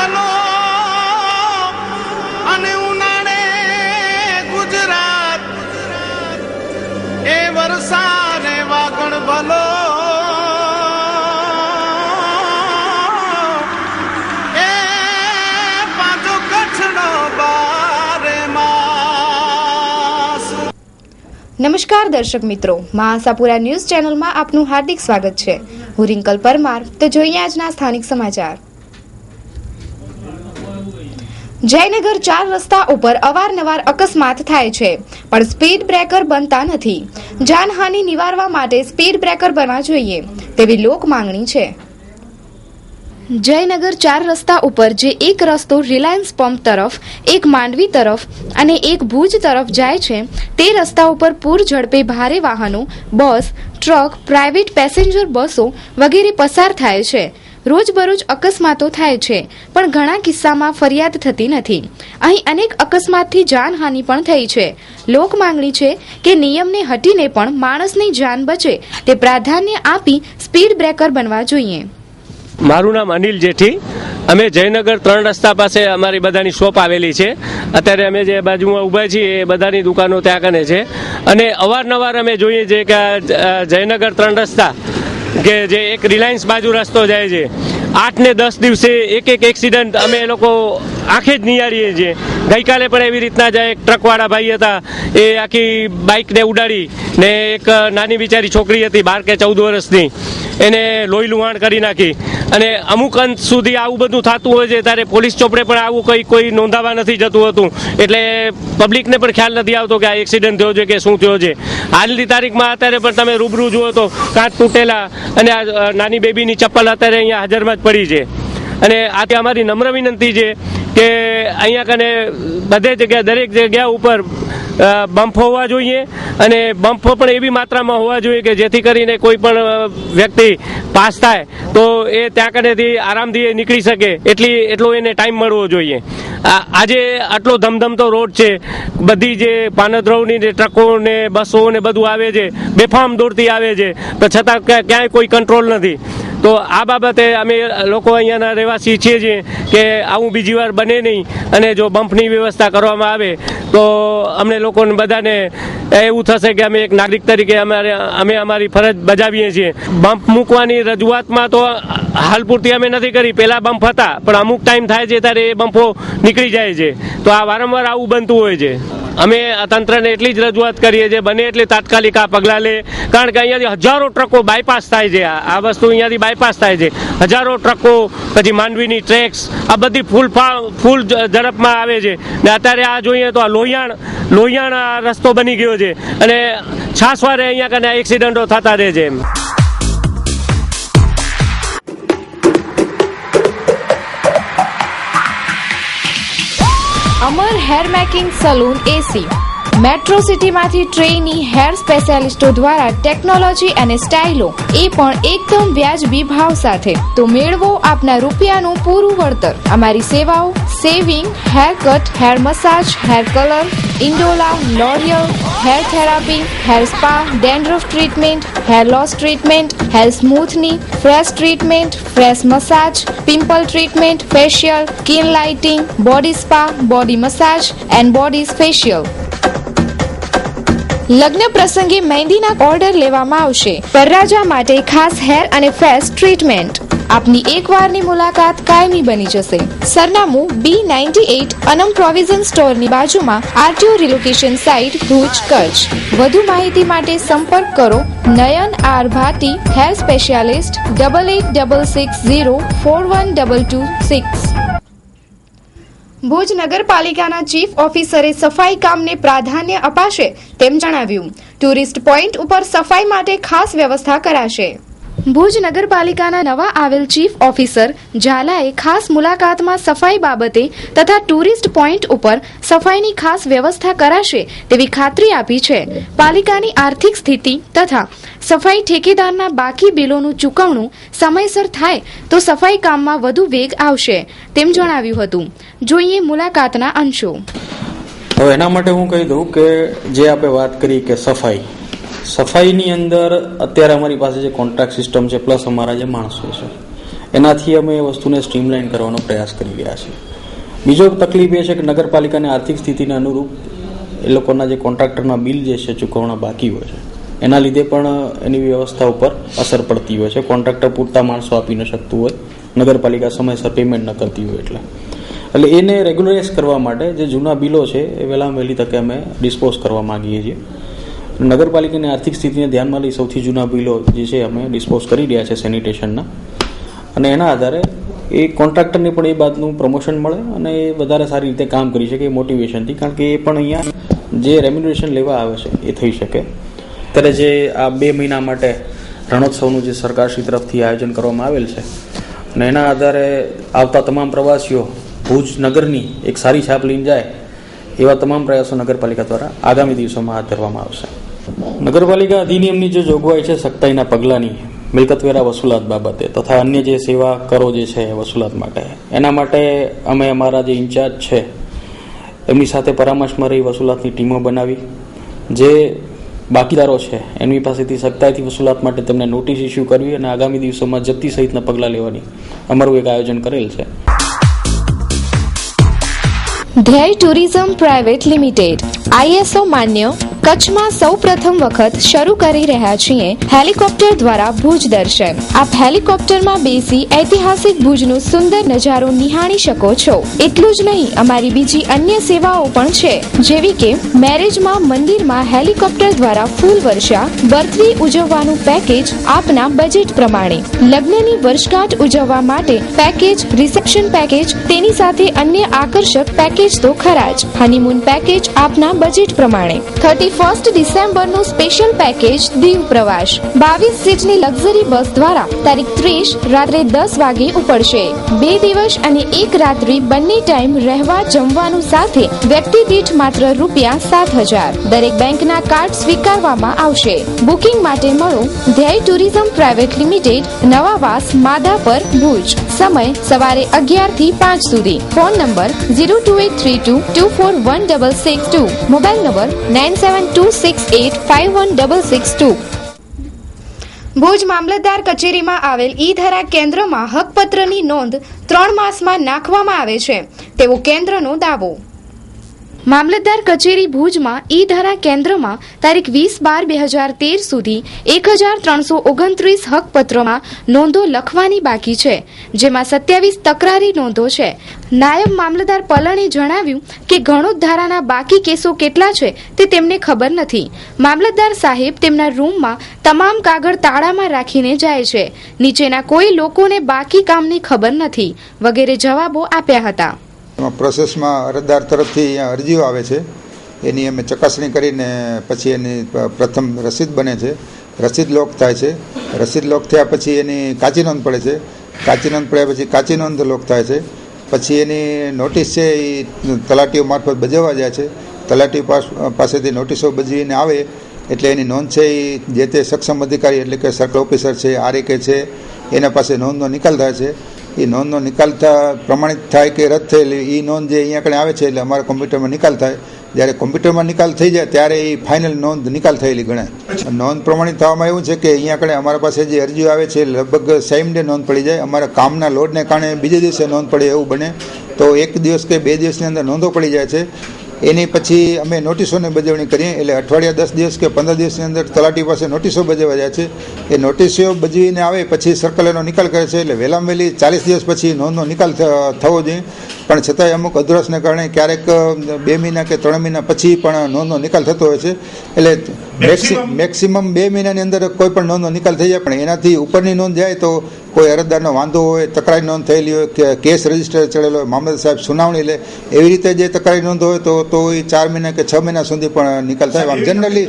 ભલો અને ઉનાળે ગુજરાત એ વરસાદ વાગણ ભલો એ પાછો કચ્છનો બારે માસ। નમસ્કાર દર્શક મિત્રો, મહાસાપુરા ન્યૂઝ ચેનલમાં આપનું હાર્દિક સ્વાગત છે। હું રિંકલ પરમાર। તો જોઈએ આજના સ્થાનિક સમાચાર। જયનગર 4 રસ્તા ઉપર અવારનવાર અકસ્માત થાય છે, પણ સ્પીડ બ્રેકર બનતા નથી। જાનહાનિ નિવારવા માટે સ્પીડ બ્રેકર બનવા જોઈએ તેવી લોક માંગણી છે। જયનગર 4 રસ્તા ઉપર જે એક રસ્તો રિલાયન્સ પંપ તરફ, એક માંડવી તરફ અને એક ભુજ તરફ જાય છે, તે રસ્તા ઉપર પૂર ઝડપે ભારે વાહનો, બસ, ટ્રક, પ્રાઇવેટ પેસેન્જર બસો વગેરે પસાર થાય છે। રોજબરોજ અકસ્માતો થાય છે, પણ ઘણા કિસ્સામાં ફરિયાદ થતી નથી। અહીં અનેક અકસ્માતથી જાનહાનિ પણ થઈ છે। લોક માંગણી છે કે નિયમને હટીને પણ માણસની જાન બચે તે પ્રાધાન્ય આપી સ્પીડ બ્રેકર બનવા જોઈએ। મારું નામ અનિલ જેઠી। અમે જયનગર 3 રસ્તા પાસે અમારી બધાની શોપ આવેલી છે। અત્યારે અમે જે બાજુમાં ઊભા છીએ એ બધાની દુકાનો ત્યાં કને છે, અને અવારનવાર અમે જોઈએ છીએ કે જયનગર 3 રસ્તા કે જે એક રિલાયન્સ બાજુ રસ્તો જાય છે, 8 ને 10 દિવસે એક એક્સિડન્ટ અમે એ લોકો આંખે જ નિહાળીએ છીએ। ગઈકાલે પણ એવી રીતના જ એક ટ્રકવાળા ભાઈ હતા, એ આખી બાઇકને ઉડાડી ને એક નાની બિચારી છોકરી હતી 12 કે 14 વર્ષની, એને લોહી લુહાણ કરી નાખી। અને અમુક અંત સુધી આવું બધું થતું હોય છે ત્યારે પોલીસ ચોપડે પણ આવું કોઈ નોંધાવા નથી જતું હતું, એટલે પબ્લિકને પણ ખ્યાલ નથી આવતો કે આ એક્સિડન્ટ થયો છે કે શું થયો છે। હાલની તારીખમાં અત્યારે પણ તમે રૂબરૂ જુઓ તો કાચ તૂટેલા અને આ નાની બેબીની ચપ્પલ અત્યારે અહીંયા હાજરમાં જ પડી છે। અને આથી અમારી નમ્ર વિનંતી છે કે અહીંયા કને બધે જગ્યા, દરેક જગ્યા ઉપર બમ્પ હોવા જોઈએ, અને બમ્પ પણ એવી માત્રામાં હોવા જોઈએ કે જેથી કરીને કોઈ પણ વ્યક્તિ પાસ થાય તો એ ત્યાં કનેથી આરામથી નીકળી શકે, એટલો એને ટાઈમ મળવો જોઈએ। આજે આટલો ધમધમતો રોડ છે, બધી જે પાનદ્રવની જે ટ્રકો ને બસો ને બધું આવે છે, બેફામ દોડતી આવે છે, તો છતાં ક્યાંય કોઈ કંટ્રોલ નથી। તો આ બાબતે અમે લોકો અહીંયાના રહેવાસી છીએ છીએ કે આવું બીજી વાર બને નહીં, અને જો બમ્પની વ્યવસ્થા કરવામાં આવે તો અમને લોકોને બધાને એવું થશે કે અમે એક નાગરિક તરીકે અમે અમારી ફરજ બજાવીએ છીએ। બમ્પ મૂકવાની રજૂઆતમાં તો હાલ પૂરતી અમે નથી કરી, પહેલાં બમ્પ હતા પણ અમુક ટાઈમ થાય છે ત્યારે એ બમ્પો નીકળી જાય છે, તો આ વારંવાર આવું બનતું હોય છે। અમે તંત્રને એટલી જ રજૂઆત કરીએ છીએ બને એટલે તાત્કાલિક આ પગલાં લે, કારણ કે અહીંયાથી હજારો ટ્રકો બાયપાસ થાય છે। આ વસ્તુ અહીંયાથી બાયપાસ થાય છે, હજારો ટ્રકો, પછી માંડવીની ટ્રેક્સ, આ બધી ફૂલ ઝડપમાં આવે છે। ને અત્યારે આ જોઈએ તો આ લોહિયાણ આ રસ્તો બની ગયો છે, અને છાસવારે અહીંયા કને એક્સિડન્ટો થતા રહે છે। અમર હેર મેકિંગ સલૂન એસી મેટ્રો સિટીમાંથી ટ્રેની હેર સ્પેશિયાલિસ્ટો દ્વારા ટેકનોલોજી અને સ્ટાઇલો એ પણ એકદમ વ્યાજબી ભાવ સાથે, તો મેળવો આપના રૂપિયાનું પૂરું વળતર। અમારી સેવાઓ shaving, haircut, hair massage, hair colour, Indola, L'Oreal, hair therapy, hair spa, dandruff treatment, hair loss treatment, hair smoothening, fresh treatment, fresh massage, pimple treatment, facial, skin lighting, body spa, body massage and bodies facial. લગ્ન પ્રસંગે મહેંદીના order લેવામાં આવશે। વરરાજા માટે ખાસ hair અને face treatment. આપની એકવારની મુલાકાત કાયમી બની જશે। સરનામું B98 અનમ પ્રોવિઝન સ્ટોરની બાજુમાં, RTO relocation site, Bhuj, Kutch. વધુ માહિતી માટે સંપર્ક કરો નયન આર ભાટી, હેર સ્પેશિયાલિસ્ટ, 8866041226। ભુજ નગરપાલિકાના ચીફ ઓફિસરે સફાઈ કામને પ્રાધાન્ય અપાશે તેમ જણાવ્યું। ટુરિસ્ટ પોઈન્ટ ઉપર સફાઈ માટે ખાસ વ્યવસ્થા કરાશે। ભુજ નગરપાલિકાના નવા આવેલ ચીફ ઓફિસર ઝાલાએ ખાસ મુલાકાતમાં સફાઈ બાબતે તથા ટુરિસ્ટ પોઈન્ટ ઉપર સફાઈની ખાસ વ્યવસ્થા કરાશે તેવી ખાતરી આપી છે। પાલિકાની આર્થિક સ્થિતિ તથા સફાઈ ઠેકેદારના બાકી બિલોનું ચૂકવણું સમયસર થાય તો સફાઈ કામમાં વધુ વેગ આવશે તેમ જણાવ્યું હતું। જોઈએ મુલાકાતના અંશો। હવે એના માટે હું કહી દઉં કે જે આપણે વાત કરી કે સફાઈની અંદર અત્યારે અમારી પાસે જે કોન્ટ્રાક્ટ સિસ્ટમ છે પ્લસ અમારા જે માણસો છે એનાથી અમે એ વસ્તુને સ્ટ્રીમલાઇન કરવાનો પ્રયાસ કરી રહ્યા છીએ. બીજો તકલીફ એ છે કે નગરપાલિકાની આર્થિક સ્થિતિને અનુરૂપ એ લોકોના જે કોન્ટ્રાક્ટરના બિલ જે છે ચૂકવણા બાકી હોય છે, એના લીધે પણ એની વ્યવસ્થા ઉપર અસર પડતી હોય છે. કોન્ટ્રાક્ટર પૂરતા માણસો આપી ન શકતું હોય, નગરપાલિકા સમયસર પેમેન્ટ ન કરતી હોય એટલે એને રેગ્યુલરાઇઝ કરવા માટે જે જૂના બિલો છે એ વહેલામાં વહેલી તકે અમે ડિસ્પોઝ કરવા માંગીએ છીએ. નગરપાલિકાની આર્થિક સ્થિતિને ધ્યાનમાં લઈ સૌથી જૂના બિલો જે છે અમે ડિસ્પોઝ કરી રહ્યા છે સેનિટેશનના, અને એના આધારે એ કોન્ટ્રાક્ટરને પણ એ બાદનું પ્રમોશન મળે અને એ વધારે સારી રીતે કામ કરી શકે એ મોટિવેશનથી, કારણ કે એ પણ અહીંયા જે રેમ્યુનરેશન લેવા આવે છે એ થઈ શકે. અત્યારે જે આ 2 મહિના માટે રણોત્સવનું જે સરકારશ્રી તરફથી આયોજન કરવામાં આવેલ છે અને એના આધારે આવતા તમામ પ્રવાસીઓ ભુજ નગરની એક સારી છાપ લઈને જાય એવા તમામ પ્રયાસો નગરપાલિકા દ્વારા આગામી દિવસોમાં હાથ ધરવામાં આવશે. નગરપાલિકા અધિનિયમની જે જોગવાઈ છે સખ્તાઈના પગલાંની મિલકતવેરા વસૂલાત બાબતે તથા અન્ય જે સેવા કરો જે છે વસૂલાત માટે, એના માટે અમે અમારા જે ઇન્ચાર્જ છે એમની સાથે પરામર્શમાં રહી વસૂલાતની ટીમો બનાવી, જે બાકીદારો છે એમની પાસેથી સખ્તાઈથી વસૂલાત માટે તેમને નોટિસ ઇસ્યુ કરવી અને આગામી દિવસોમાં જપ્તી સહિતના પગલાં લેવાની અમારું એક આયોજન કરેલ છે. ધ્યેય ટુરિઝમ પ્રાઇવેટ લિમિટેડ ISO માન્ય કચ્છમાં સૌપ્રથમ વખત શરૂ કરી રહ્યા છીએ હેલિકોપ્ટર દ્વારા ભુજ દર્શન. આપ હેલિકોપ્ટરમાં બેસી ઐતિહાસિક ભુજનો સુંદર નજારો નિહાળી શકો છો. એટલું જ નહીં, અમારી બીજી અન્ય સેવાઓ પણ છે, જેવી કે મેરેજમાં મંદિરમાં હેલિકોપ્ટર દ્વારા ફૂલ વર્ષા, બર્થડે ઉજવવાનું પેકેજ આપના બજેટ પ્રમાણે, લગ્નની વર્ષગાંઠ ઉજવવા માટે પેકેજ, રિસેપ્શન પેકેજ, તેની સાથે અન્ય આકર્ષક પેકેજ તો ખરા જ. હનીમૂન પેકેજ આપના બજેટ પ્રમાણે. 31 ડિસેમ્બરનું સ્પેશિયલ પેકેજ દીવ પ્રવાસ, 22 સીટની લક્ઝરી બસ દ્વારા તારીખ 30 રાત્રે 10 વાગે ઉપડશે. 2 દિવસ અને 1 રાત્રિ બંને ટાઈમ રહેવા જમવાનું સાથે વ્યક્તિ દીઠ માત્ર ₹7,000. દરેક બેંકના કાર્ડ સ્વીકારવામાં આવશે. બુકિંગ માટે મળો Dhyey tourism private limited, Navavas, Madhapar, Bhuj. સમય સવારે 11 થી 5 સુધી. Phone number 02832241662. Mobile number 9726851662. Bhuj મામલતદાર કચેરીમાં આવેલ ઈ-ધરા કેન્દ્રમાં હકપત્રની નોંધ 3 માસમાં નાખવામાં આવે છે તેવો કેન્દ્રનો દાવો. મામલતદાર કચેરી ભુજમાં ઈ-ધરા કેન્દ્રમાં તારીખ 20/12/2013 સુધી 1329 હકપત્રોમાં નોંધો લખવાની બાકી છે, જેમાં 27 તકરારી નોંધો છે. નાયબ મામલતદાર પલણે જણાવ્યું કે ઘણોદ ધારાના બાકી કેસો કેટલા છે તે તેમને ખબર નથી. મામલતદાર સાહેબ તેમના રૂમમાં તમામ કાગળ તાળામાં રાખીને જાય છે. નીચેના કોઈ લોકોને બાકી કામની ખબર નથી વગેરે જવાબો આપ્યા હતા. પ્રોસેસમાં અરજદાર તરફથી અહીંયા અરજીઓ આવે છે, એની અમે ચકાસણી કરીને પછી એની પ્રથમ રસીદ બને છે. રસીદ લોક થાય છે. રસીદ લોક થયા પછી એની કાચી નોંધ પડે છે. કાચી નોંધ પડ્યા પછી કાચી નોંધ લોક થાય છે. પછી એની નોટિસ છે એ તલાટીઓ મારફત બજાવવા જાય છે. તલાટી પાસેથી નોટિસો બજવીને આવે એટલે એની નોંધ છે એ જે તે સક્ષમ અધિકારી એટલે કે સર્કલ ઓફિસર છે, RAK છે, એના પાસે નોંધનો નિકાલ થાય છે. એ નોંધનો નિકાલ પ્રમાણિત થાય કે રદ થયેલી એ નોંધ જે અહીંયા આગળ આવે છે એટલે અમારા કોમ્પ્યુટરમાં નિકાલ થાય. જ્યારે કોમ્પ્યુટરમાં નિકાલ થઈ જાય ત્યારે એ ફાઇનલ નોંધ નિકાલ થયેલી ગણાય. નોંધ પ્રમાણિત થવામાં એવું છે કે અહીંયા આગળ અમારા પાસે જે અરજીઓ આવે છે લગભગ સેમ ડે નોંધ પડી જાય. અમારા કામના લોડને કારણે બીજે દિવસે નોંધ પડે એવું બને તો 1 દિવસ કે 2 દિવસની અંદર નોંધો પડી જાય છે. એની પછી અમે નોટિસોની બજવણી કરીએ એટલે અઠવાડિયા 10 દિવસ કે 15 દિવસની અંદર તલાટી પાસે નોટિસો બજાવવા જાય છે. એ નોટિસો બજવીને આવે પછી સર્કલ એનો નિકાલ કરે છે એટલે વહેલામાં વહેલી 40 દિવસ પછી નોંધનો નિકાલ થવો જોઈએ. પણ છતાંય અમુક અધુરસને કારણે ક્યારેક 2 મહિના કે 3 મહિના પછી પણ નોંધનો નિકાલ થતો હોય છે. એટલે મેક્સિમમ 2 મહિનાની અંદર કોઈ પણ નોંધનો નિકાલ થઈ જાય. પણ એનાથી ઉપરની નોંધ જાય તો કોઈ અરજદારનો વાંધો હોય, તકરારી નોંધ થયેલી હોય કે કેસ રજીસ્ટર ચડેલો હોય, મામલતદાર સાહેબ સુનાવણી લે, એવી રીતે જે તકરારી નોંધ હોય તો એ 4 મહિના કે 6 મહિના સુધી પણ નિકાલ થાય. આમ જનરલી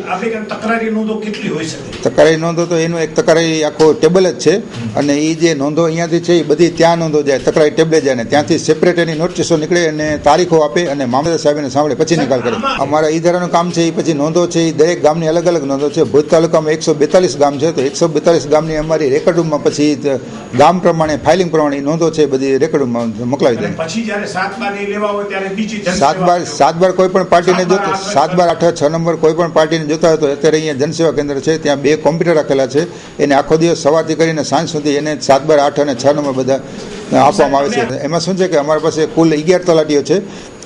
તકરારી નોંધો કેટલી હોય છે? તકરારી નોંધો તો એનું એક તકરારી આખો ટેબલ જ છે અને એ જે નોંધો અહીંયાથી છે એ બધી ત્યાં નોંધો જાય, તકરારી ટેબલે જાય ને ત્યાંથી સેપરેટ એની નોટિસો નીકળે અને તારીખો આપે અને મામલતદાર સાહેબને સાંભળે પછી નિકાલ કરે. અમારા ઈ-ધારાનું કામ છે એ પછી નોંધો છે એ દરેક ગામની અલગ અલગ નોંધો છે. ભુજ તાલુકામાં 142 ગામ છે તો 142 ગામની અમારી રેકર્ડ રૂમમાં પછી ગામ પ્રમાણે ફાઇલિંગ પ્રમાણે નોંધો છે બધી રેકોર્ડમાં મોકલાવી દે. અને પછી જ્યારે 7/12 એ લેવા હોય ત્યારે બીજી સાત બાર કોઈ પણ પાર્ટીને જોતા 7/12 8 6 નંબર કોઈ પણ પાર્ટીને જોતા હોય તો અત્યારે અહીંયા જનસેવા કેન્દ્ર છે, ત્યાં 2 કોમ્પ્યુટર રાખેલા છે. એને આખો દિવસ સવારથી કરીને સાંજ સુધી એને 7/12 8 અને 6 નંબર બધા આપવામાં આવે છે. એમાં શું છે કે અમારી પાસે કુલ 11 તલાટીઓ છે.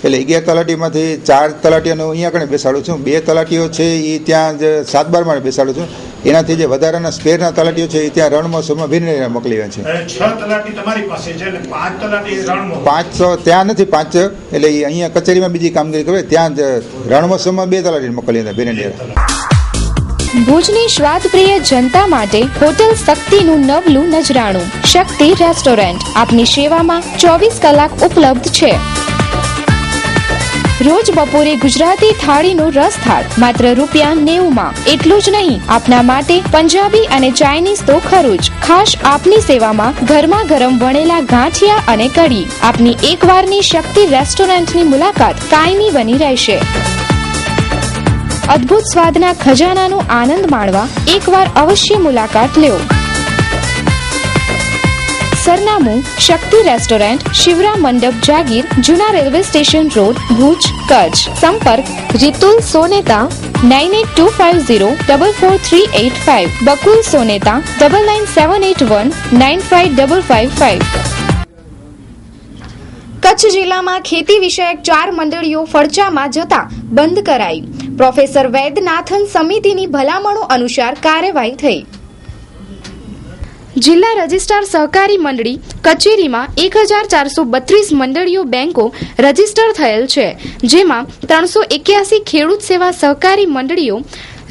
એટલે 11 તલાટીમાંથી 4 તલાટીઓને અહીંયા કણે બેસાડું છું, 2 તલાટીઓ છે એ ત્યાં જ 7/12 બેસાડું છું. એનાથી જે વધારાના સ્પેરના તલાટીઓ છે એ ત્યાં રણમહોત્સવમાં ભીને મોકલી છે. 6 તલાટી તમારી પાસે છે અને 5 તલાટી રણમહોત્સવ. 5 ત્યાં નથી, 5 એટલે એ અહીંયા કચેરીમાં બીજી કામગીરી કરે, ત્યાં જ રણમહોત્સવમાં 2 તલાટીને મોકલી હતા ભીને. ભુજની સ્વાદપ્રિય જનતા માટે હોટલ શક્તિનું નવલું નજરાણું શક્તિ રેસ્ટોરન્ટ આપની સેવામાં 24 કલાક ઉપલબ્ધ છે. રોજ બપોરે ગુજરાતી થાળીનો રસ થાળ માત્ર ₹90. એટલું જ નહીં, આપના માટે પંજાબી અને ચાઇનીઝ તો ખરું જ. ખાસ આપની સેવામાં ગરમા ગરમ વણેલા ગાંઠિયા અને કઢી. આપની એકવારની શક્તિ રેસ્ટોરન્ટની મુલાકાત કાયમી બની રહેશે. અદ્ભુત સ્વાદના ખજાનાનો આનંદ માણવા એકવાર અવશ્ય મુલાકાત લ્યો. સરનામું શક્તિ રેસ્ટોરન્ટ, શિવરામ મંડપ જાગીર, જૂના railway station road, Bhuj, Kutch. સંપર્ક રીતુલ સોનેતા 9825044385, બકુલ સોનેતા 9978195555. કચ્છ જિલ્લામાં ખેતી વિષયક 4 મંડળીઓ ફડચામાં જતા બંધ કરાઈ. પ્રોફેસર વૈદ્યનાથન સમિતિની ભલામણો અનુસાર કાર્યવાહી થઈ. જિલ્લા રજિસ્ટ્રાર સહકારી મંડળી કચેરીમાં 1432 મંડળીઓ બેંકો રજીસ્ટર થયેલ છે, જેમાં 381 ખેડૂત સેવા સહકારી મંડળીઓ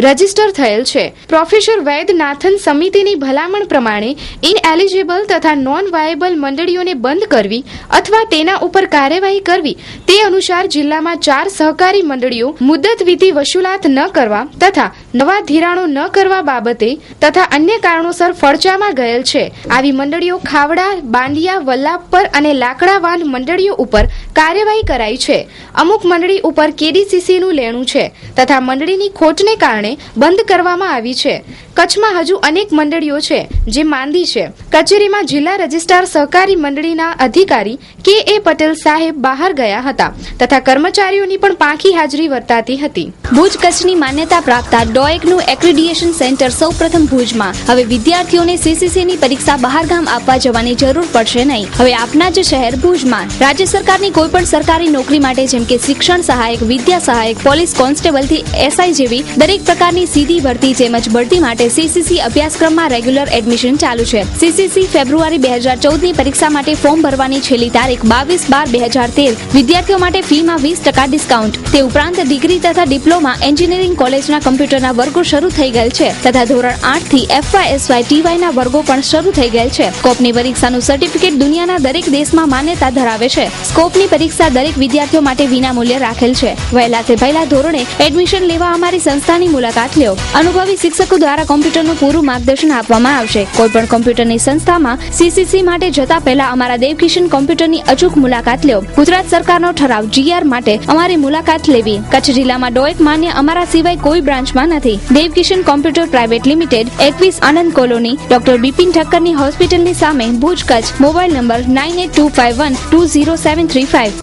રજીસ્ટર થયેલ છે. પ્રોફેસર વૈદ્યનાથન સમિતિની ભલામણ પ્રમાણે ઇનએલિજિબલ તથા નોન વાયેબલ મંડળીઓને બંધ કરવી અથવા તેના ઉપર કાર્યવાહી કરવી તે અનુસાર જિલ્લામાં 4 સહકારી મંડળીઓ મુદ્દત વિધિ વસૂલાત ન કરવા તથા નવા ધિરાણો ન કરવા બાબતે તથા અન્ય કારણોસર ફડચામાં ગયેલ છે. આવી મંડળીઓ ખાવડા, બાંડિયા, વલ્લાપર અને લાકડાવાન મંડળીઓ ઉપર કાર્યવાહી કરાઈ છે. અમુક મંડળી ઉપર કેડીસીસીનું લેણું છે તથા મંડળીની ખોટને કારણે બંધ કરવામાં આવી છે. કચ્છમાં હજુ અનેક મંડળીઓ છે જે માંદી છે. કચેરીમાં જિલ્લા રજિસ્ટ્રાર સહકારી મંડળીના અધિકારી કે.એ. પટેલ સાહેબ બહાર ગયા હતા તથા કર્મચારીઓની પણ પાંખી હાજરી વર્તાતી હતી. ભુજ કચ્છની માન્યતા પ્રાપ્ત ડોએકનું એક્રેડિએશન સેન્ટર સૌપ્રથમ ભુજમાં. હવે વિદ્યાર્થીઓને સીસીસીની પરીક્ષા બહારગામ આપવા જવાની જરૂર પડશે નહીં. હવે આપના જ શહેર ભુજમાં રાજ્ય સરકારની કોઈ પણ સરકારી નોકરી માટે જેમ કે શિક્ષણ સહાયક, વિદ્યા સહાયક, પોલીસ કોન્સ્ટેબલથી એસઆઈ જેવી દરેક પ્રકારની સીધી ભરતી તેમજ બઢતી માટે સીસીસી અભ્યાસક્રમમાં રેગ્યુલર એડમિશન ચાલુ છે. સીસીસી ફેબ્રુઆરી 2014ની પરીક્ષા માટે ફોર્મ ભરવાની છેલ્લી તારીખ 22/12/2013. વિદ્યાર્થીઓ માટે ફીમાં 20% ડિસ્કાઉન્ટ. તે ઉપરાંત ડિગ્રી તથા ડિપ્લોમા એન્જિનિયરિંગ કોલેજના કમ્પ્યુટરના વર્ગો શરૂ થઈ ગયેલ છે તથા ધોરણ 8 થી FY/SY TYના વર્ગો પણ શરૂ થઈ ગયેલ છે. સ્કોપની પરીક્ષાનું સર્ટિફિકેટ દુનિયાના દરેક દેશમાં માન્યતા ધરાવે છે. સ્કોપની પરીક્ષા દરેક વિદ્યાર્થીઓ માટે વિનામૂલ્યે રાખેલ છે. વહેલાથી પહેલા ધોરણે એડમિશન લેવા અમારી સંસ્થાની મુલાકાત લ્યો. અનુભવી શિક્ષકો દ્વારા કોમ્પ્યુટરનું પૂરું માર્ગદર્શન આપવામાં આવશે. કોઈપણ કોમ્પ્યુટરની સંસ્થામાં સીસીસી માટે જતા પહેલા અમારા દેવકિશન કોમ્પ્યુટરની અચૂક મુલાકાત લ્યો. ગુજરાત સરકારનો ઠરાવ GR માટે અમારી મુલાકાત લેવી. કચ્છ જિલ્લામાં ડોએક માન્ય અમારા સિવાય કોઈ બ્રાન્ચમાં નથી. Devkishan computer private limited, 21 Anand colony, doctor Bipin ઠક્કરની હોસ્પિટલની સામે, ભુજ, કચ્છ. Mobile number 9825120735.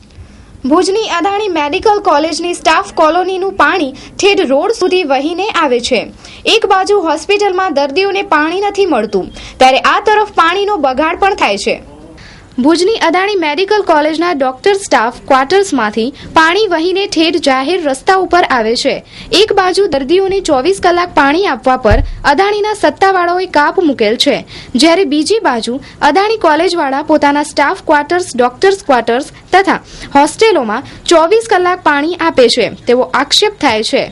ભુજની અદાણી મેડિકલ કોલેજની સ્ટાફ કોલોનીનું પાણી ઠેઠ રોડ સુધી વહીને આવે છે. એક બાજુ હોસ્પિટલમાં દર્દીઓને પાણી નથી મળતું ત્યારે આ તરફ પાણીનો બગાડ પણ થાય છે. ભુજની અદાણી મેડિકલ કોલેજના ડોક્ટર સ્ટાફ ક્વાર્ટર્સમાંથી પાણી વહીને ઠેઠ જાહેર રસ્તા ઉપર આવે છે. એક બાજુ દર્દીઓને 24 કલાક પાણી આપવા પર અદાણીના સત્તાવાળાઓએ કાપ મૂકેલ છે, જ્યારે બીજી બાજુ અદાણી કોલેજવાળા પોતાના સ્ટાફ ક્વાર્ટર્સ, ડોક્ટર્સ ક્વાર્ટર્સ તથા હોસ્ટેલોમાં 24 કલાક પાણી આપે છે તેવો આક્ષેપ થાય છે.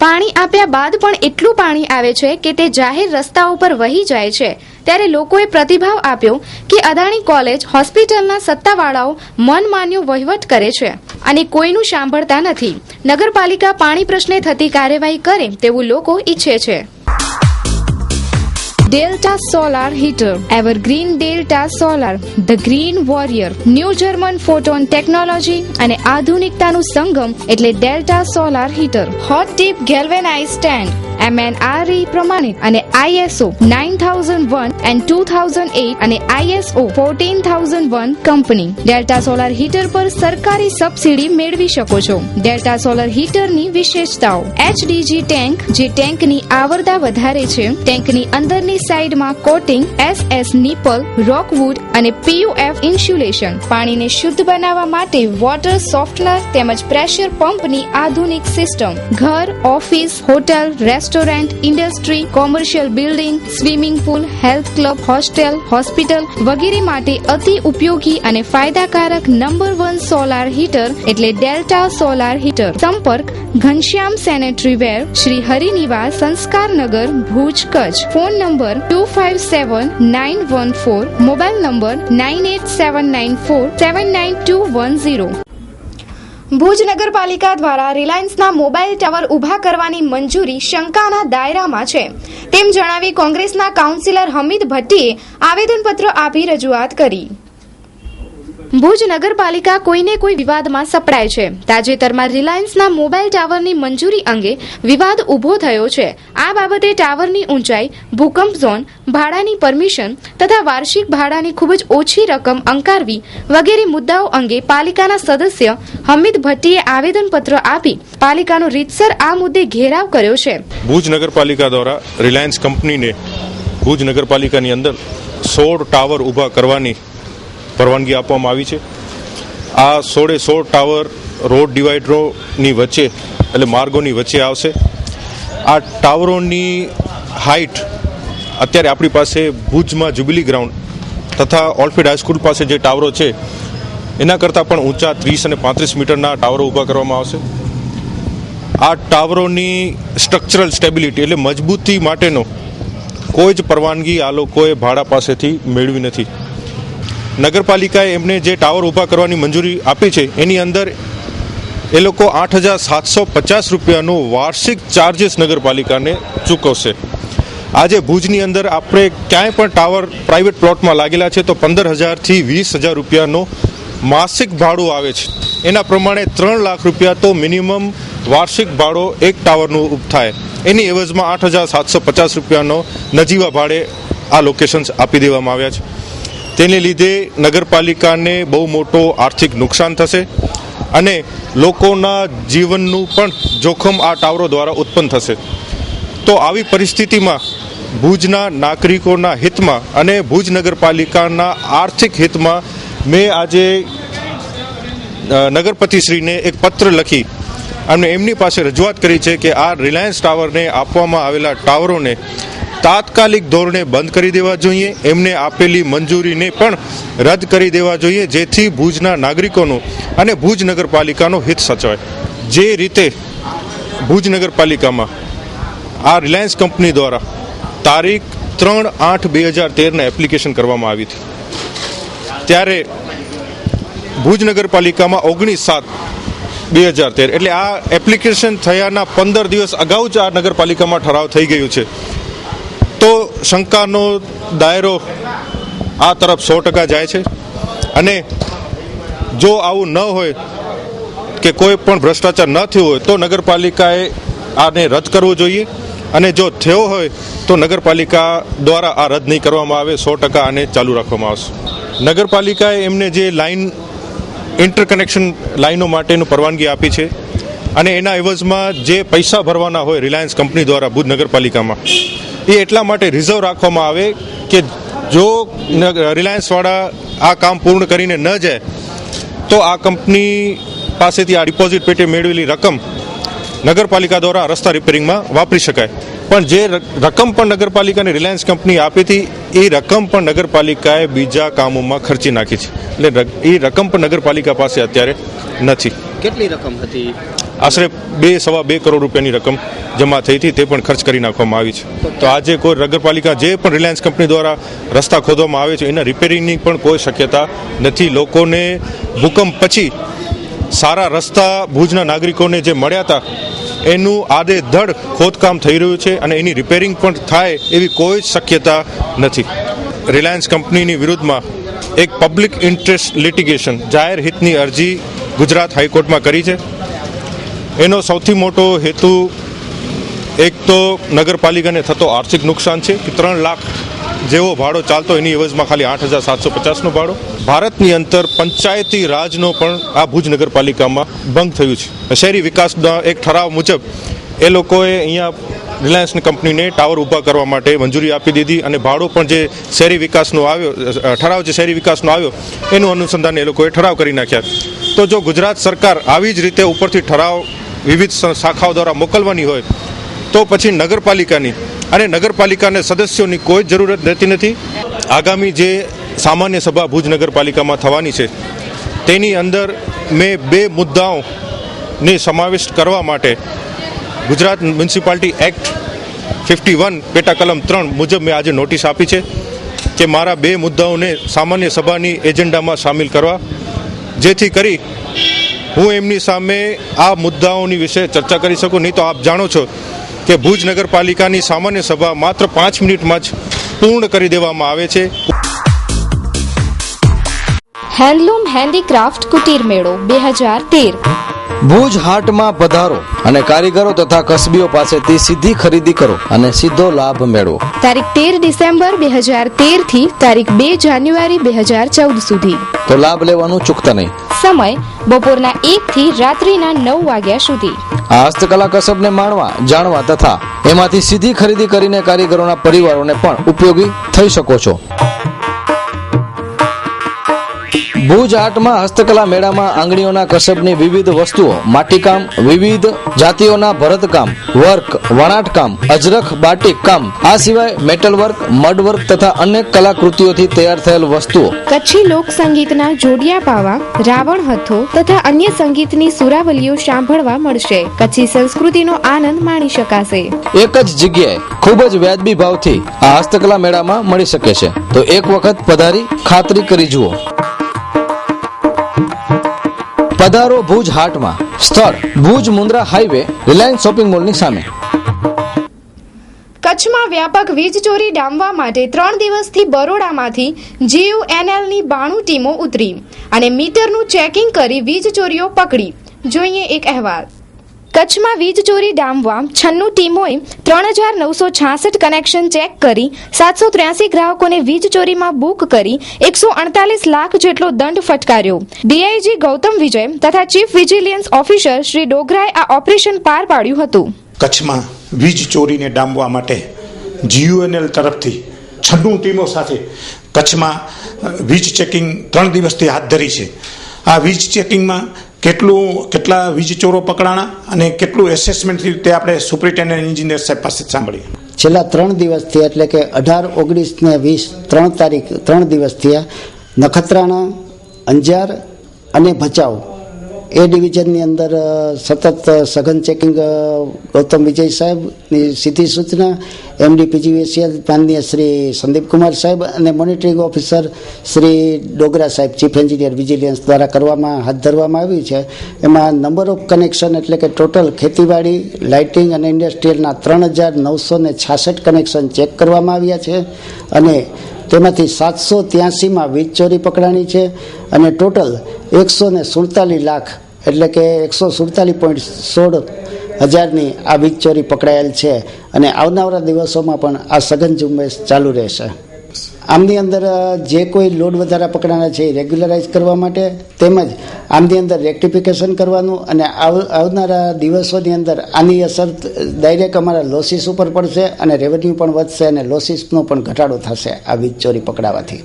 પાણી આપ્યા બાદ પણ એટલું પાણી આવે છે કે તે જાહેર રસ્તાઓ પર વહી જાય છે. ત્યારે લોકોએ પ્રતિભાવ આપ્યો કે અદાણી કોલેજ હોસ્પિટલના સત્તાવાળાઓ મનમાન્યો વહીવટ કરે છે અને કોઈનું સાંભળતા નથી. નગરપાલિકા પાણી પ્રશ્ને થતી કાર્યવાહી કરે તેવું લોકો ઈચ્છે છે. Delta solar heater, evergreen delta solar, the green warrior. New German photon technology અને આધુનિકતાનું સંગમ એટલે Delta solar heater. Hot tip galvanise stand, MNRE પ્રમાણિત અને ISO 9001 and 2008 અને ISO 14001 company. Delta solar heater પર સરકારી સબસિડી મેળવી શકો છો. ડેલ્ટા સોલાર હીટરની વિશેષતાઓ: HDG ટેન્ક, જે ટેન્કની આવરદા વધારે છે. ટેન્કની અંદરની સાઈડમાં કોટિંગ, SS નિપલ, રોકવુડ અને PUF ઇન્સ્યુલેશન. પાણીને શુદ્ધ બનાવવા માટે વોટર સોફ્ટનર તેમજ પ્રેશર પંપની આધુનિક સિસ્ટમ. ઘર, office, hotel, restaurant, industry, commercial building, swimming pool, health club, hostel, hospital વગેરે માટે અતિ ઉપયોગી અને ફાયદાકારક નંબર 1 સોલાર હીટર એટલે ડેલ્ટા સોલાર હીટર. સંપર્ક Ghanshyam sanitary ware, Shri Harinivas, Sanskarnagar, Bhuj, Kutch. Phone number 257914, mobile number 9879479210. Bhuj નગરપાલિકા દ્વારા રિલાયન્સના મોબાઈલ ટાવર ઊભા કરવાની મંજૂરી શંકાના દાયરામાં છે તેમ જણાવી કોંગ્રેસના કાઉન્સિલર હમીદ ભટ્ટીએ આવેદનપત્ર આપી રજૂઆત કરી. ભુજ નગરપાલિકા કોઈને કોઈ વિવાદમાં સપડાય છે. તાજેતરમાં રિલાયન્સના મોબાઈલ ટાવરની મંજૂરી અંગે વિવાદ ઊભો થયો છે. આ બાબતે ટાવરની ઊંચાઈ, ભૂકંપ ઝોન, ભાડાની પરમિશન તથા વાર્ષિક ભાડાની ખૂબ જ ઓછી રકમ અંકારવી વગેરે મુદ્દાઓ અંગે પાલિકાના સદસ્ય હમીદ ભટ્ટીએ આવેદનપત્ર આપી પાલિકાનો રીતસર આ મુદ્દે ઘેરાવ કર્યો છે. ભુજ નગરપાલિકા દ્વારા રિલાયન્સ કંપનીને ભુજ નગરપાલિકાની અંદર 16 ટાવર ઊભા કરવાની પરવાનગી આપવામાં આવી છે. આ 16 ટાવર રોડ ડિવાઈડરોની વચ્ચે એટલે માર્ગોની વચ્ચે આવશે. આ ટાવરોની હાઇટ અત્યારે આપણી પાસે ભુજમાં જ્યુબિલી ગ્રાઉન્ડ તથા ઓલફિડ હાઈસ્કૂલ પાસે જે ટાવરો છે એના કરતાં પણ ઊંચા 30 અને 35 મીટરના ટાવરો ઊભા કરવામાં આવશે. આ ટાવરોની સ્ટ્રક્ચરલ સ્ટેબિલિટી એટલે મજબૂતી માટેનો કોઈ જ પરવાનગી આ લોકોએ ભાડા પાસેથી મેળવી નથી. નગરપાલિકાએ એમને જે ટાવર ઊભા કરવાની મંજૂરી આપી છે એની અંદર એ લોકો 8,750 રૂપિયાનો વાર્ષિક ચાર્જીસ નગરપાલિકાને ચૂકવશે. આજે ભુજની અંદર આપણે ક્યાંય પણ ટાવર પ્રાઇવેટ પ્લોટમાં લાગેલા છે તો 15,000 થી 20,000 રૂપિયાનો માસિક ભાડું આવે છે. એના પ્રમાણે 3 લાખ રૂપિયા તો મિનિમમ વાર્ષિક ભાડો એક ટાવરનું થાય. એની એવજમાં 8,750 રૂપિયાનો નજીવા ભાડે આ લોકેશન્સ આપી દેવામાં આવ્યા છે. તેને લીધે નગરપાલિકાને બહુ મોટો આર્થિક નુકસાન થશે અને લોકોના જીવનનું પણ જોખમ આ ટાવરો દ્વારા ઉત્પન્ન થશે. તો આવી પરિસ્થિતિમાં ભુજના નાગરિકોના હિતમાં અને ભુજ નગરપાલિકાના આર્થિક હિતમાં મેં આજે નગરપતિશ્રીને એક પત્ર લખી અને એમની પાસે રજૂઆત કરી છે કે આ રિલાયન્સ ટાવરને આપવામાં આવેલા ટાવરોને તાત્કાલિક ધોરણે બંધ કરી દેવા જોઈએ. એમને આપેલી મંજૂરીને પણ રદ કરી દેવા જોઈએ જેથી ભુજના નાગરિકોનું અને ભુજ નગરપાલિકાનો હિત સચવાય. જે રીતે ભુજ નગરપાલિકામાં આ રિલાયન્સ કંપની દ્વારા તારીખ 3/8/2013 એપ્લિકેશન કરવામાં આવી હતી ત્યારે ભુજ નગરપાલિકામાં 19/7/2013 એટલે આ એપ્લિકેશન થયાના 15 દિવસ અગાઉ જ આ નગરપાલિકામાં ઠરાવ થઈ ગયું છે. તો શંકાનો દાયરો આ તરફ 100% જાય છે અને જો આવું ન હોય કે કોઈ પણ ભ્રષ્ટાચાર ન થયો હોય તો નગરપાલિકાએ આને રદ કરવો જોઈએ અને જો થયો હોય તો નગરપાલિકા દ્વારા આ રદ નહીં કરવામાં આવે, 100% આને ચાલુ રાખવામાં આવશે. નગરપાલિકાએ એમને જે લાઇન ઇન્ટરકનેક્શન લાઇનો માટેનું પરવાનગી આપી છે અને એના એવજમાં જે પૈસા ભરવાના હોય રિલાયન્સ કંપની દ્વારા ભુજ નગરપાલિકામાં એ એટલા માટે રિઝર્વ રાખવામાં આવે કે જો રિલાયન્સવાળા આ કામ પૂર્ણ કરીને ન જાય તો આ કંપની પાસેથી આ ડિપોઝિટ પેટે મેળવેલી રકમ નગરપાલિકા દ્વારા રસ્તા રિપેરિંગમાં વાપરી શકાય. પણ જે રકમ પણ નગરપાલિકાને રિલાયન્સ કંપની આપી હતી એ રકમ પણ નગરપાલિકાએ બીજા કામોમાં ખર્ચી નાખી છે. એટલે એ રકમ પણ નગરપાલિકા પાસે અત્યારે નથી. કેટલી રકમ હતી? આશરે 2-2.25 કરોડ રૂપિયાની રકમ જમા થઈ હતી, તે પણ ખર્ચ કરી નાખવામાં આવી છે. તો આજે કોઈ નગરપાલિકા જે પણ રિલાયન્સ કંપની દ્વારા રસ્તા ખોદવામાં આવે છે એના રિપેરિંગની પણ કોઈ શક્યતા નથી. લોકોને ભૂકંપ પછી સારા રસ્તા ભુજના નાગરિકોને જે મળ્યા હતા એનું આડેધડ ખોદકામ થઈ રહ્યું છે અને એની રિપેરિંગ પણ થાય એવી કોઈ શક્યતા નથી. રિલાયન્સ કંપનીની વિરુદ્ધમાં એક પબ્લિક ઇન્ટરેસ્ટ લિટિગેશન જાહેર હિતની અરજી ગુજરાત હાઈકોર્ટમાં કરી છે. એનો સૌથી મોટો હેતુ એક તો નગરપાલિકાને થતો આર્થિક નુકસાન છે કે 3 લાખ જેવો ભાડો ચાલતો એની એવજમાં ખાલી 8,750નું ભાડો. ભારતની અંદર પંચાયતી રાજનો પણ આ ભુજ નગરપાલિકામાં ભંગ થયું છે. શહેરી વિકાસના એક ઠરાવ મુજબ એ લોકોએ અહીંયા રિલાયન્સની કંપનીને ટાવર ઊભા કરવા માટે મંજૂરી આપી દીધી અને ભાડો પણ જે શહેરી વિકાસનો આવ્યો ઠરાવ જે શહેરી વિકાસનો આવ્યો એનું અનુસંધાન એ લોકોએ ઠરાવ કરી નાખ્યા. તો જો ગુજરાત સરકાર આવી જ રીતે ઉપરથી ઠરાવ વિવિધ શાખાઓ દ્વારા મોકલવાની હોય તો પછી નગરપાલિકાને સદસ્યોની કોઈ જરૂરત રહેતી નથી. આગામી જે સામાન્ય સભા ભુજ નગરપાલિકામાં થવાની છે તેની અંદર મેં 2 મુદ્દાઓને સમાવિષ્ટ કરવા માટે ગુજરાત મ્યુનિસિપાલિટી એક્ટ 51 પેટા કલમ 3 મુજબ મેં આજે નોટિસ આપી છે કે મારા 2 મુદ્દાઓને સામાન્ય સભાની એજન્ડામાં સામેલ કરવા, જેથી કરી હું એમની સામે આ મુદ્દાઓની વિશે ચર્ચા કરી શકું. નહીં તો આપ જાણો છો કે ભુજ નગરપાલિકાની સામાન્ય સભા માત્ર 5 મિનિટમાં જ પૂર્ણ કરી દેવામાં આવે છે. હેન્ડલૂમ હેન્ડીક્રાફ્ટ કુટીર મેળો 2013. ભુજ હાટમાં પધારો અને કારીગરો તથા કસબીઓ પાસેથી સીધી ખરીદી કરો અને સીધો લાભ મેળવો. તારીખ 13 ડિસેમ્બર 2013 થી તારીખ 2 જાન્યુઆરી 2014 સુધી. તો લાભ લેવાનું ચૂકતા નહીં. સમય બપોરના 1 થી રાત્રિના 9 વાગ્યા સુધી. આ હસ્તકલા કસબને માણવા, જાણવા તથા એમાંથી સીધી ખરીદી કરીને કારીગરોના પરિવારોને પણ ઉપયોગી થઈ શકો છો. ભુજ હાટમાં હસ્તકલા મેળામાં આંગણીઓના કસબની વિવિધ વસ્તુઓ, માટીકામ, વિવિધ જાતિઓના ભરતકામ, વર્ક, વણાટકામ, અજરખ, બાટિક કામ, આ સિવાય મેટલ વર્ક, મડ વર્ક તથા અનેક કલાકૃતિઓથી તૈયાર થયેલ વસ્તુઓ, કચ્છી લોક સંગીતના જોડિયા પાવા, રાવણ હથ્થો તથા અન્ય સંગીતની સુરાવલીઓ સાંભળવા મળશે. કચ્છી સંસ્કૃતિનો આનંદ માણી શકાશે. એક જ જગ્યાએ ખૂબ જ વ્યાજબી ભાવથી આ હસ્તકલા મેળામાં મળી શકે છે. તો એક વખત પધારી ખાતરી કરી જુઓ. પધારો ભુજ હાટમાં. સ્થળ Bhuj Mundra highway, Reliance shopping મોલની સામે. કચ્છમાં વ્યાપક વીજ ચોરી ડામવા માટે 3 દિવસથી બરોડામાંથી GUNLની 92 ટીમો ઉતરી અને મીટરનું ચેકિંગ કરી વીજ ચોરીઓ પકડી. જોઈએ એક અહેવાલ. કચ્છમાં વીજ ચોરી ડામવા 96 ટીમોએ 3966 કનેક્શન ચેક કરી 783 ગ્રાહકોને વીજ ચોરીમાં બુક કરી 148 લાખ જેટલો દંડ ફટકાર્યો. ડીઆઈજી ગૌતમ વિજય તથા ચીફ વિજિલન્સ ઓફિસર શ્રી ડોગરાએ આ ઓપરેશન પાર પાડ્યું હતું. કચ્છમાં વીજ ચોરીને ડામવા માટે GUNL તરફથી 96 ટીમો સાથે કચ્છમાં વીજ ચેકિંગ 3 દિવસથી હાથ ધરી છે. આ વીજ ચેકિંગમાં કેટલા વીજ ચોરો પકડાણા અને કેટલું એસેસમેન્ટ તે આપણે સુપ્રિન્ટેન્ડન્ટ એન્જિનિયર સાહેબ પાસે સાંભળીએ. છેલ્લા 3 દિવસથી એટલે કે 18, 19 ને 20 3 દિવસથી નખત્રાણા, અંજાર અને ભચાઉ એ ડિવિઝનની અંદર સતત સઘન ચેકિંગ ગૌતમ વિજય સાહેબની સીધી સૂચના, MD PGVCL માનનીય શ્રી સંદીપકુમાર સાહેબ અને મોનિટરિંગ ઓફિસર શ્રી ડોગરા સાહેબ ચીફ એન્જિનિયર વિજિલન્સ દ્વારા હાથ ધરવામાં આવ્યું છે. એમાં નંબર ઓફ કનેક્શન એટલે કે ટોટલ ખેતીવાડી, લાઇટિંગ અને ઇન્ડસ્ટ્રીયલના 3966 કનેક્શન ચેક કરવામાં આવ્યા છે અને તેમાંથી 783માં વીજ ચોરી પકડાણી છે અને ટોટલ 147 લાખ એટલે કે 147.16 હજારની આ વીજ ચોરી પકડાયેલ છે અને આવનારા દિવસોમાં પણ આ સઘન ઝુંબેશ ચાલુ રહેશે. આમની અંદર જે કોઈ લોડ વધારા પકડાના છે એ રેગ્યુલરાઇઝ કરવા માટે તેમજ આમની અંદર રેક્ટિફિકેશન કરવાનું અને આવનારા દિવસોની અંદર આની અસર ડાયરેક્ટ અમારા લોસીસ ઉપર પડશે અને રેવન્યુ પણ વધશે અને લોસીસનો પણ ઘટાડો થશે આ વીજ ચોરી પકડાવાથી.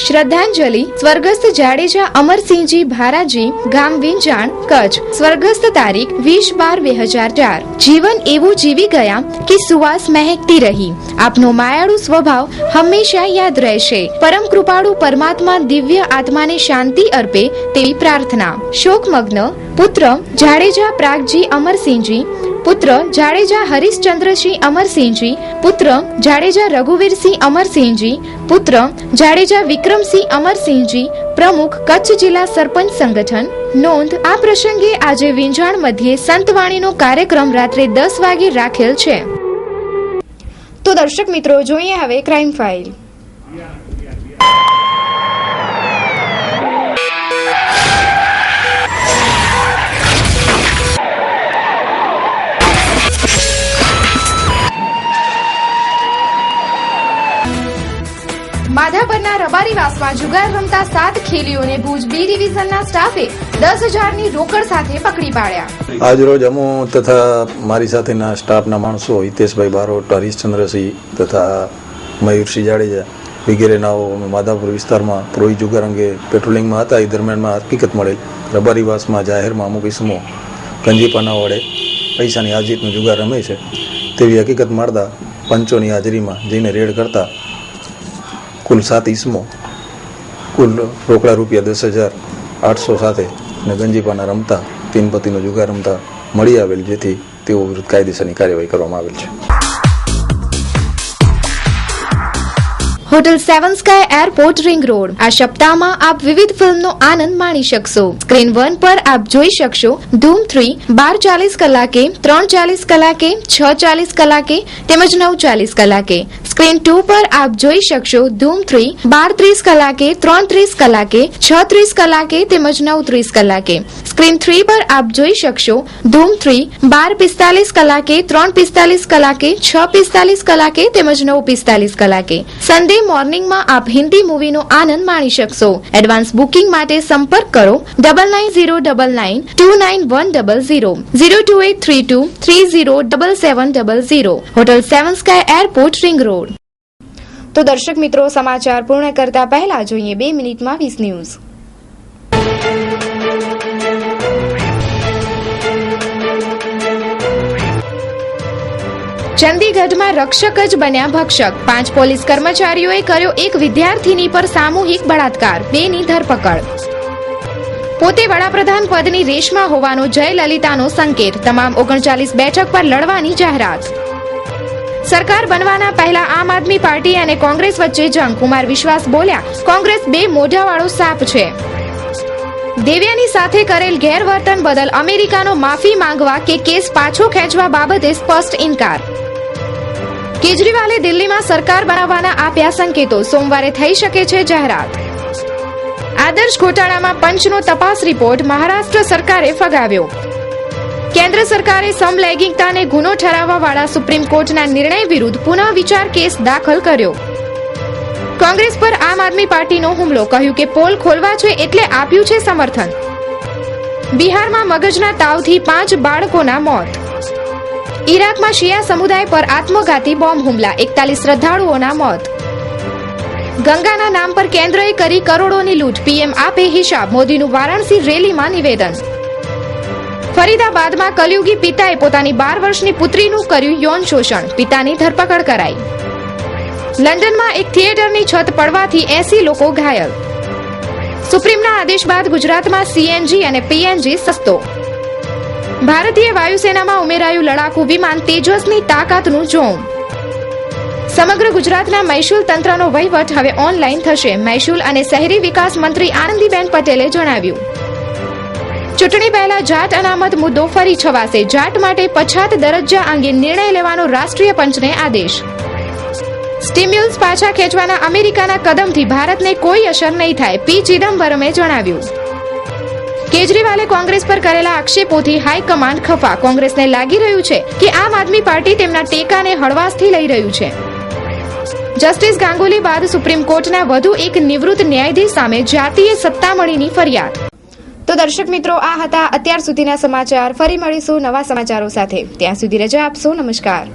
શ્રદ્ધાંજલિ સ્વર્ગસ્થ જાડેજા અમરસિંહજી ભારાજી, ગામ વિંજાણ, કચ્છ. સ્વર્ગસ્થ તારીખ 20/12/2004. જીવન એવું જીવી ગયા કે સુવાસ મહેકતી રહી. આપનો માયાળુ સ્વભાવ હંમેશા યાદ રહેશે. પરમ કૃપાળુ પરમાત્મા દિવ્ય આત્માને શાંતિ અર્પે તેવી પ્રાર્થના. શોકમગ્ન પુત્ર જાડેજા પ્રાગજી અમરસિંહજી, પુત્ર જાડેજા હરીશચંદ્રસિંહ અમરસિંહજી, પુત્ર જાડેજા રઘુવીરસિંહ અમરસિંહજી, પુત્ર જાડેજા વિક્રમસિંહ અમરસિંહજી, પ્રમુખ કચ્છ જિલ્લા સરપંચ સંગઠન. નોંધ: આ પ્રસંગે આજે વિંજાણ મધ્યે સંતવાણીનો કાર્યક્રમ રાત્રે 10 વાગે રાખેલ છે. તો દર્શક મિત્રો, જોઈએ હવે ક્રાઇમ ફાઇલ. બહારવાસમાં જુગાર રમતા 7 ખેલીઓને ભુજ બી ડિવિઝનના સ્ટાફે 10,000ની રોકડ સાથે પકડી પાડ્યા. આજરોજ અમો તથા મારી સાથેના સ્ટાફના માણસો હિતેશભાઈ બારોટ, હરીશચંદ્રસિંહ તથા મયુરસિંહ જાડેજા વગેરેનાઓ માધાપુર વિસ્તારમાં પ્રોહી જુગાર અંગે પેટ્રોલિંગમાં હતા. એ દરમિયાનમાં હકીકત મળેલ રબારીવાસમાં જાહેરમાં અમુક ઇસમો ગંજીપાના વડે પૈસાની હાજરીનો જુગાર રમે છે તેવી હકીકત મળતા પંચોની હાજરીમાં જઈને રેડ કરતા કુલ 7 ઇસમો કુલ રોકડા રૂપિયા 10,800 સાથે અને ગંજીપાના રમતા 3 પતિનો જુગાર રમતા મળી આવેલ, જેથી તેઓ વિરુદ્ધ કાયદેસરની કાર્યવાહી કરવામાં આવેલ છે. Hotel 7 sky airport ring road. આ સપ્તાહમાં આપ વિવિધ ફિલ્મનો આનંદ માણી શકશો. સ્ક્રીન 1 પર આપ જોઈ શકશો ધૂમ 3 12:40 કલાકે, 3:40 કલાકે, 6:40 કલાકે તેમજ 9:40 કલાકે. સ્ક્રીન 2 પર આપ જોઈ શકશો ધૂમ 3 12:30 કલાકે, 3:30 કલાકે, 6:30 કલાકે તેમજ 9:30 કલાકે. સ્ક્રીન 3 પર આપ જોઈ શકશો ધૂમ 3 12:45 કલાકે, 3:45 કલાકે, 6:45 કલાકે તેમજ 9:45 કલાકે. સન્ડે મોર્નિંગમાં આપ હિન્દી મૂવીનો આનંદ માણી શકશો. એડવાન્સ બુકિંગ માટે સંપર્ક કરો 9909929100 02832307700. Hotel 7 sky airport ring road. તો દર્શક મિત્રો, સમાચાર પૂર્ણ કરતા પહેલા જોઈએ 2 મિનિટમાં 20 ન્યૂઝ. ચંદીગઢમાં રક્ષક જ બન્યા ભક્ષક. 5 પોલીસ કર્મચારીઓએ કર્યો એક વિદ્યાર્થીની પર સામૂહિક બળાત્કાર. 2ની ધરપકડ. પોતે વડાપ્રધાન પદની રેસમાં હોવાનો જયલલિતાનો સંકેત. તમામ 39 બેઠક પર લડવાની જાહેરાત. સરકાર બનવાના પહેલા આમ આદમી પાર્ટી અને કોંગ્રેસ વચ્ચે જંગ. કુમાર વિશ્વાસ બોલ્યા, કોંગ્રેસ 2 મોઢાવાળો સાપ છે. દેવ્યાની સાથે કરેલ ગેરવર્તન બદલ અમેરિકાનો માફી માંગવા કે કેસ પાછો ખેંચવા બાબતે સ્પષ્ટ ઇનકાર. કેજરીવાલે દિલ્હીમાં સરકાર બનાવવાના આપ્યા સંકેતો. સોમવારે થઈ શકે છે જાહેરાત. આદર્શ ઘોટાળામાં પંચનો તપાસ રિપોર્ટ મહારાષ્ટ્ર સરકારે ફગાવ્યો. કેન્દ્ર સરકારે સમલૈંગિકતાને ગુનો ઠરાવવાવાળા સુપ્રીમ કોર્ટના નિર્ણય વિરુદ્ધ પુનઃ વિચાર કેસ દાખલ કર્યો. કોંગ્રેસ પર આમ આદમી પાર્ટીનો હુમલો. કહ્યું કે પોલ ખોલવા છે એટલે આપ્યું છે સમર્થન. બિહારમાં મગજના તાવથી 5 બાળકોના મોત. ઈરાકમાં શિયા સમુદાય પર આત્મઘાતી બોમ્બ હુમલા. 41 શ્રદ્ધાળુઓના મોત. ગંગાના નામ પર કેન્દ્રએ કરી કરોડોની લૂંટ. પીએમ આપે હિસાબ. મોદીનું વારાણસી રેલીમાં નિવેદન. ફરીદાબાદમાં કલયુગી પિતાએ પોતાની 12 વર્ષની પુત્રીનું કર્યું યૌન શોષણ. પિતાની ધરપકડ કરાઈ. લંડનમાં એક થિયેટરની છત પડવાથી 80 લોકો ઘાયલ. સુપ્રીમના આદેશ બાદ ગુજરાતમાં સીએનજી અને પીએનજી સસ્તો. ભારતીય વાયુસેનામાં ઉમેરાયું લડાકુ વિમાન તેજસની તાકાતનું જોમ. સમગ્ર ગુજરાતના મહેસૂલ તંત્રનો વહીવટ હવે ઓનલાઈન થશે. મહેસૂલ અને શહેરી વિકાસ મંત્રી આનંદીબેન પટેલે જણાવ્યું. ચૂંટણી પહેલા જાટ અનામત મુદ્દો ફરી છવાશે. જાટ માટે પછાત દરજ્જા અંગે નિર્ણય લેવાનો રાષ્ટ્રીય પંચને આદેશ. સ્ટિમ્યુલ્સ પાછા ખેંચવાના અમેરિકાના કદમથી ભારતને કોઈ અસર નહીં થાય, પી ચિદમ્બરમે જણાવ્યું. કેજરીવાલે કોંગ્રેસ પર કરેલા આક્ષેપોથી હાઈકમાન્ડ ખફા. કોંગ્રેસને લાગી રહ્યું છે કે આમ આદમી પાર્ટી તેમના ટેકાને હળવાશથી લઈ રહ્યું છે. જસ્ટિસ ગાંગુલી બાદ સુપ્રીમ કોર્ટના વધુ એક નિવૃત્ત ન્યાયાધીશ સામે જાતીય સત્તામણીની ફરિયાદ. તો દર્શક મિત્રો, આ હતા અત્યાર સુધીના સમાચાર. ફરી મળીશું નવા સમાચારો સાથે. ત્યાં સુધી રજા આપશો. નમસ્કાર.